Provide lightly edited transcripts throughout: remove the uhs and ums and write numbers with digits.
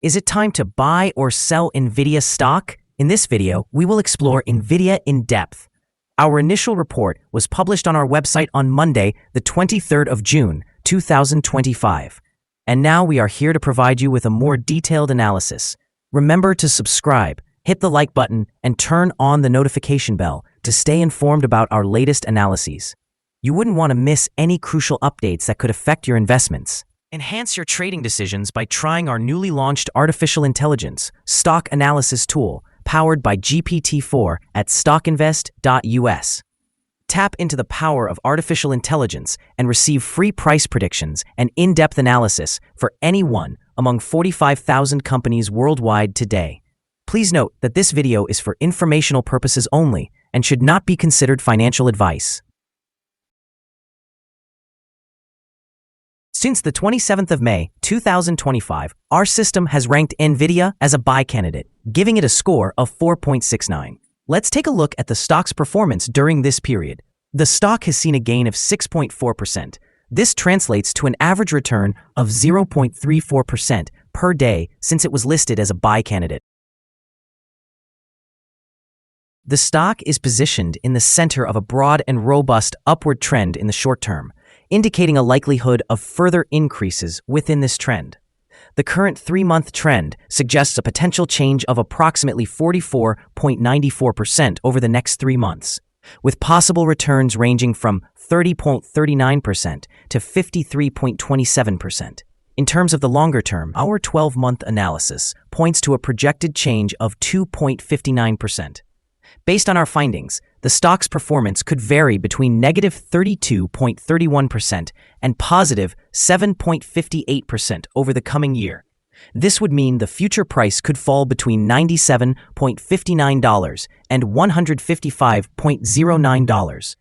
Is it time to buy or sell Nvidia stock? In this video, we will explore Nvidia in depth. Our initial report was published on our website on Monday, the 23rd of June, 2025. And now we are here to provide you with a more detailed analysis. Remember to subscribe, hit the like button, and turn on the notification bell to stay informed about our latest analyses. You wouldn't want to miss any crucial updates that could affect your investments. Enhance your trading decisions by trying our newly launched artificial intelligence stock analysis tool powered by GPT-4 at StockInvest.us. Tap into the power of artificial intelligence and receive free price predictions and in-depth analysis for any one among 45,000 companies worldwide today. Please note that this video is for informational purposes only and should not be considered financial advice. Since the 27th of May, 2025, our system has ranked Nvidia as a buy candidate, giving it a score of 4.69. Let's take a look at the stock's performance during this period. The stock has seen a gain of 6.4%. This translates to an average return of 0.34% per day since it was listed as a buy candidate. The stock is positioned in the center of a broad and robust upward trend in the short term, indicating a likelihood of further increases within this trend. The current 3-month trend suggests a potential change of approximately 44.94% over the next 3 months, with possible returns ranging from 30.39% to 53.27%. In terms of the longer term, our 12-month analysis points to a projected change of 2.59%. Based on our findings, the stock's performance could vary between negative 32.31% and positive 7.58% over the coming year. This would mean the future price could fall between $97.59 and $155.09.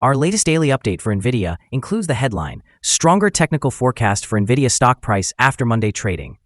Our latest daily update for Nvidia includes the headline, Stronger Technical Forecast for Nvidia Stock Price After Monday Trading.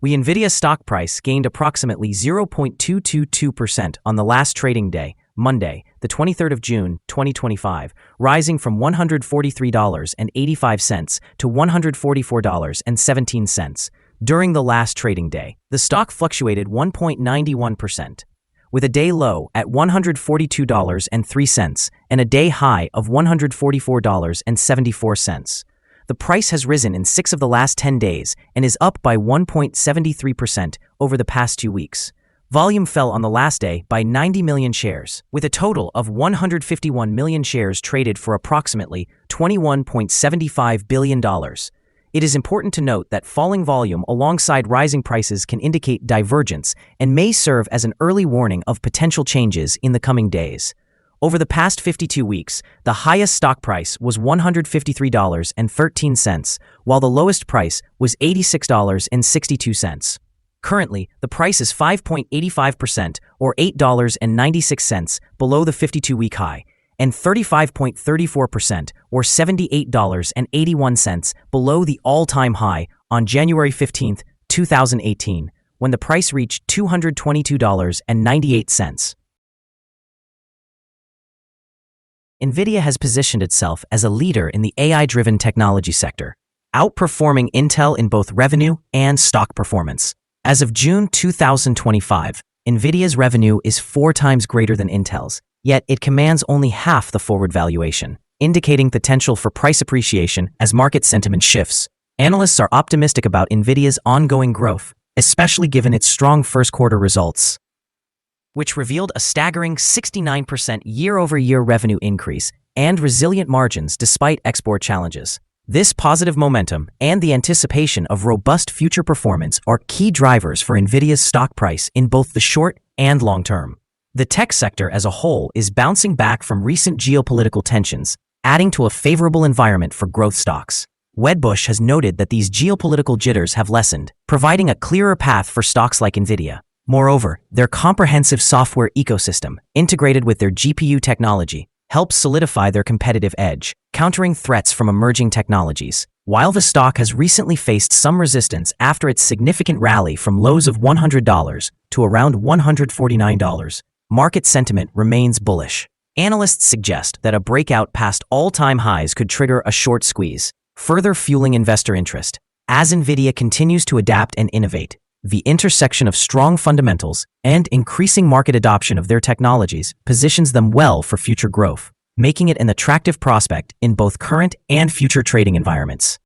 Nvidia's stock price gained approximately 0.222% on the last trading day, Monday, the 23rd of June, 2025, rising from $143.85 to $144.17. During the last trading day, the stock fluctuated 1.91%, with a day low at $142.03 and a day high of $144.74. The price has risen in 6 of the last 10 days and is up by 1.73% over the past 2 weeks. Volume fell on the last day by 90 million shares, with a total of 151 million shares traded for approximately $21.75 billion. It is important to note that falling volume alongside rising prices can indicate divergence and may serve as an early warning of potential changes in the coming days. Over the past 52 weeks, the highest stock price was $153.13, while the lowest price was $86.62. Currently, the price is 5.85% or $8.96 below the 52-week high, and 35.34% or $78.81 below the all-time high on January 15, 2018, when the price reached $222.98. Nvidia has positioned itself as a leader in the AI-driven technology sector, outperforming Intel in both revenue and stock performance. As of June 2025, Nvidia's revenue is 4 times greater than Intel's, yet it commands only half the forward valuation, indicating potential for price appreciation as market sentiment shifts. Analysts are optimistic about Nvidia's ongoing growth, especially given its strong first-quarter results, which revealed a staggering 69% year-over-year revenue increase and resilient margins despite export challenges. This positive momentum and the anticipation of robust future performance are key drivers for Nvidia's stock price in both the short and long term. The tech sector as a whole is bouncing back from recent geopolitical tensions, adding to a favorable environment for growth stocks. Wedbush has noted that these geopolitical jitters have lessened, providing a clearer path for stocks like Nvidia. Moreover, their comprehensive software ecosystem, integrated with their GPU technology, helps solidify their competitive edge, countering threats from emerging technologies. While the stock has recently faced some resistance after its significant rally from lows of $100 to around $149, market sentiment remains bullish. Analysts suggest that a breakout past all-time highs could trigger a short squeeze, further fueling investor interest. As Nvidia continues to adapt and innovate, the intersection of strong fundamentals and increasing market adoption of their technologies positions them well for future growth, making it an attractive prospect in both current and future trading environments.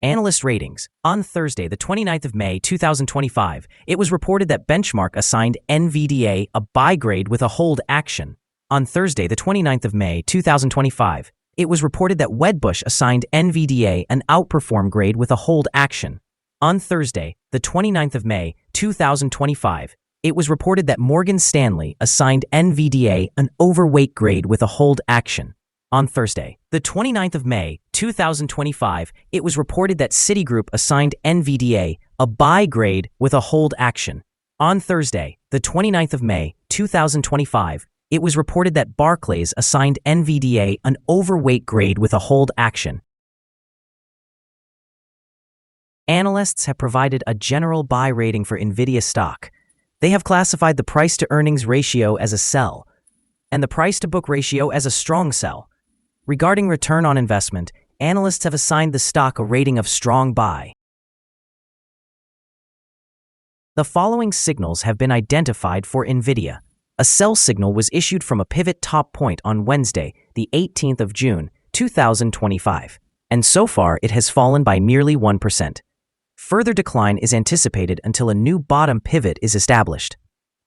Analyst ratings. On Thursday, the 29th of May, 2025, it was reported that Benchmark assigned NVDA a buy grade with a hold action. On Thursday, the 29th of May, 2025, it was reported that Wedbush assigned NVDA an outperform grade with a hold action. On Thursday, the 29th of May, 2025, it was reported that Morgan Stanley assigned NVDA an overweight grade with a hold action. On Thursday, the 29th of May, 2025, it was reported that Citigroup assigned NVDA a buy grade with a hold action. On Thursday, the 29th of May, 2025, it was reported that Barclays assigned NVDA an overweight grade with a hold action. Analysts have provided a general buy rating for Nvidia stock. They have classified the price-to-earnings ratio as a sell and the price-to-book ratio as a strong sell. Regarding return on investment, analysts have assigned the stock a rating of strong buy. The following signals have been identified for Nvidia. A sell signal was issued from a pivot top point on Wednesday, the 18th of June, 2025, and so far it has fallen by merely 1%. Further decline is anticipated until a new bottom pivot is established.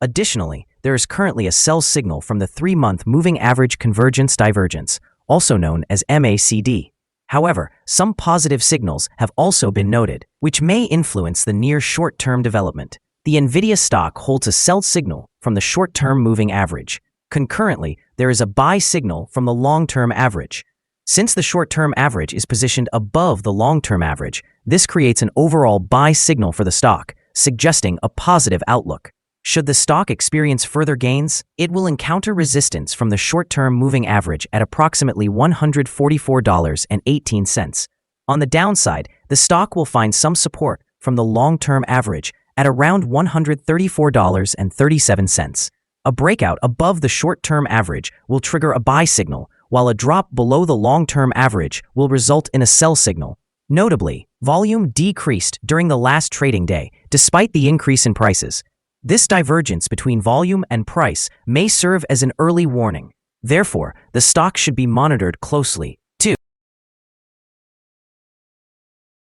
Additionally, there is currently a sell signal from the 3-month moving average convergence divergence, also known as MACD. However, some positive signals have also been noted, which may influence the near short-term development. The Nvidia stock holds a sell signal from the short-term moving average. Concurrently, there is a buy signal from the long-term average. Since the short-term average is positioned above the long-term average, this creates an overall buy signal for the stock, suggesting a positive outlook. Should the stock experience further gains, it will encounter resistance from the short-term moving average at approximately $144.18. On the downside, the stock will find some support from the long-term average at around $134.37. A breakout above the short-term average will trigger a buy signal, while a drop below the long-term average will result in a sell signal. Notably, volume decreased during the last trading day, despite the increase in prices. This divergence between volume and price may serve as an early warning. Therefore, the stock should be monitored closely, too.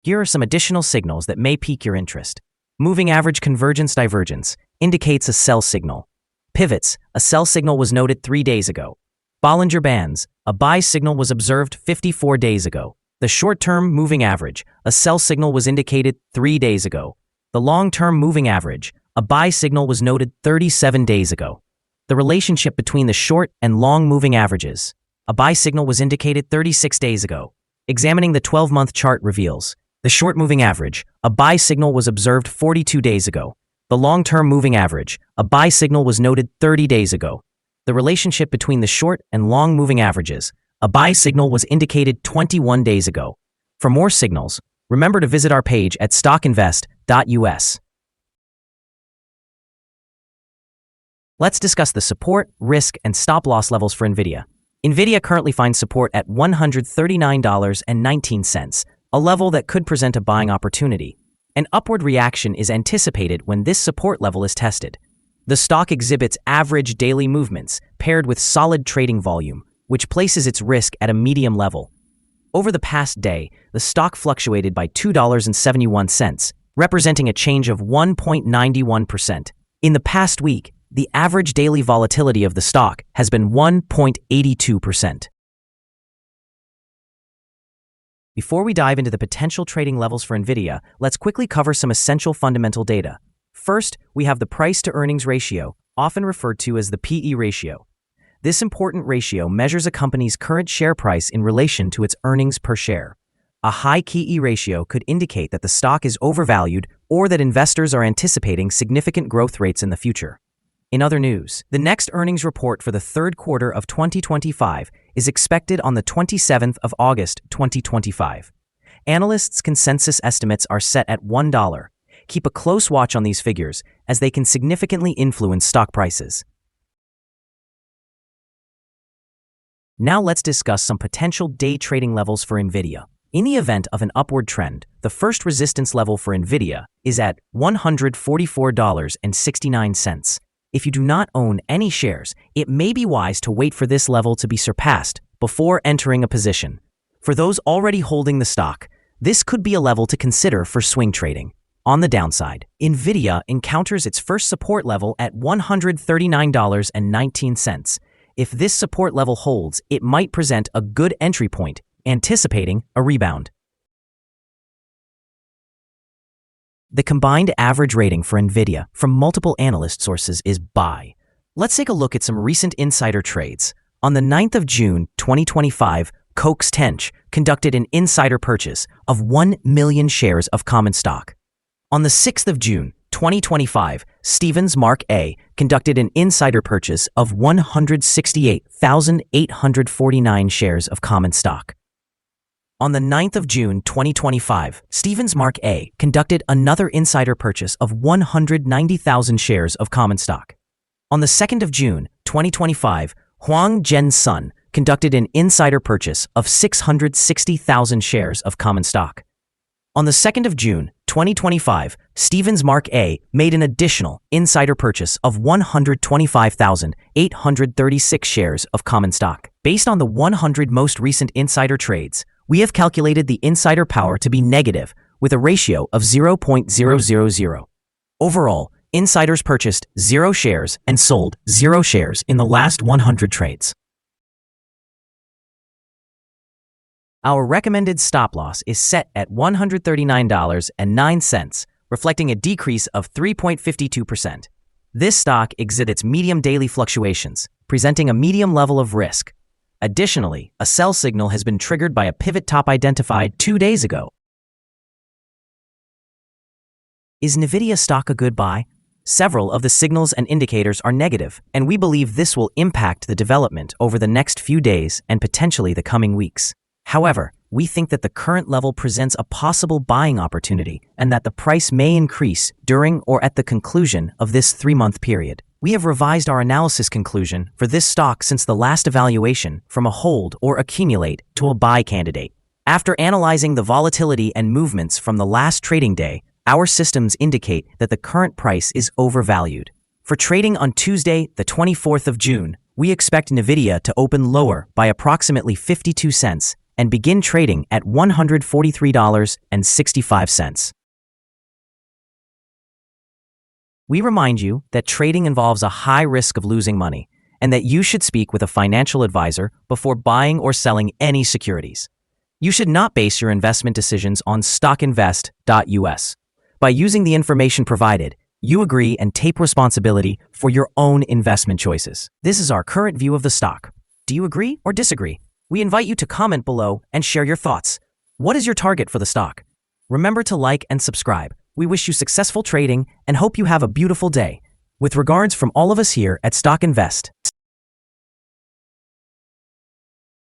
Here are some additional signals that may pique your interest. Moving average convergence divergence indicates a sell signal. Pivots, a sell signal was noted 3 days ago. Bollinger Bands, a buy signal was observed 54 days ago. The short-term moving average, a sell signal was indicated 3 days ago. The long-term moving average, a buy signal was noted 37 days ago. The relationship between the short and long moving averages, a buy signal was indicated 36 days ago. Examining the 12-month chart reveals the short moving average, a buy signal was observed 42 days ago. The long-term moving average, a buy signal was noted 30 days ago. The relationship between the short and long moving averages, a buy signal was indicated 21 days ago. For more signals, remember to visit our page at StockInvest.us. Let's discuss the support, risk, and stop-loss levels for Nvidia. Nvidia currently finds support at $139.19, a level that could present a buying opportunity. An upward reaction is anticipated when this support level is tested. The stock exhibits average daily movements paired with solid trading volume, which places its risk at a medium level. Over the past day, the stock fluctuated by $2.71, representing a change of 1.91%. In the past week, the average daily volatility of the stock has been 1.82%. Before we dive into the potential trading levels for Nvidia, let's quickly cover some essential fundamental data. First, we have the price-to-earnings ratio, often referred to as the PE ratio. This important ratio measures a company's current share price in relation to its earnings per share. A high PE ratio could indicate that the stock is overvalued or that investors are anticipating significant growth rates in the future. In other news, the next earnings report for the third quarter of 2025 is expected on the 27th of August, 2025. Analysts' consensus estimates are set at $1. Keep a close watch on these figures, as they can significantly influence stock prices. Now let's discuss some potential day trading levels for Nvidia. In the event of an upward trend, the first resistance level for Nvidia is at $144.69. If you do not own any shares, it may be wise to wait for this level to be surpassed before entering a position. For those already holding the stock, this could be a level to consider for swing trading. On the downside, Nvidia encounters its first support level at $139.19. If this support level holds, it might present a good entry point, anticipating a rebound. The combined average rating for Nvidia from multiple analyst sources is buy. Let's take a look at some recent insider trades. On the 9th of June, 2025, Cox Tench conducted an insider purchase of 1 million shares of common stock. On the 6th of June, 2025, Stevens Mark A conducted an insider purchase of 168,849 shares of common stock. On the 9th of June, 2025, Stevens Mark A conducted another insider purchase of 190,000 shares of common stock. On the 2nd of June, 2025, Huang Jen Sun conducted an insider purchase of 660,000 shares of common stock. On the 2nd of June, 2025, Stevens Mark A made an additional insider purchase of 125,836 shares of common stock. Based on the 100 most recent insider trades, we have calculated the insider power to be negative with a ratio of 0.000. Overall, insiders purchased 0 shares and sold 0 shares in the last 100 trades. Our recommended stop loss is set at $139.09, reflecting a decrease of 3.52%. This stock exhibits medium daily fluctuations, presenting a medium level of risk. Additionally, a sell signal has been triggered by a pivot top identified 2 days ago. Is Nvidia stock a good buy? Several of the signals and indicators are negative, and we believe this will impact the development over the next few days and potentially the coming weeks. However, we think that the current level presents a possible buying opportunity and that the price may increase during or at the conclusion of this 3-month period. We have revised our analysis conclusion for this stock since the last evaluation from a hold or accumulate to a buy candidate. After analyzing the volatility and movements from the last trading day, our systems indicate that the current price is overvalued. For trading on Tuesday, the 24th of June, we expect Nvidia to open lower by approximately 52 cents and begin trading at $143.65. We remind you that trading involves a high risk of losing money and that you should speak with a financial advisor before buying or selling any securities. You should not base your investment decisions on StockInvest.us. By using the information provided, you agree and take responsibility for your own investment choices. This is our current view of the stock. Do you agree or disagree? We invite you to comment below and share your thoughts. What is your target for the stock? Remember to like and subscribe. We wish you successful trading and hope you have a beautiful day. With regards from all of us here at Stock Invest.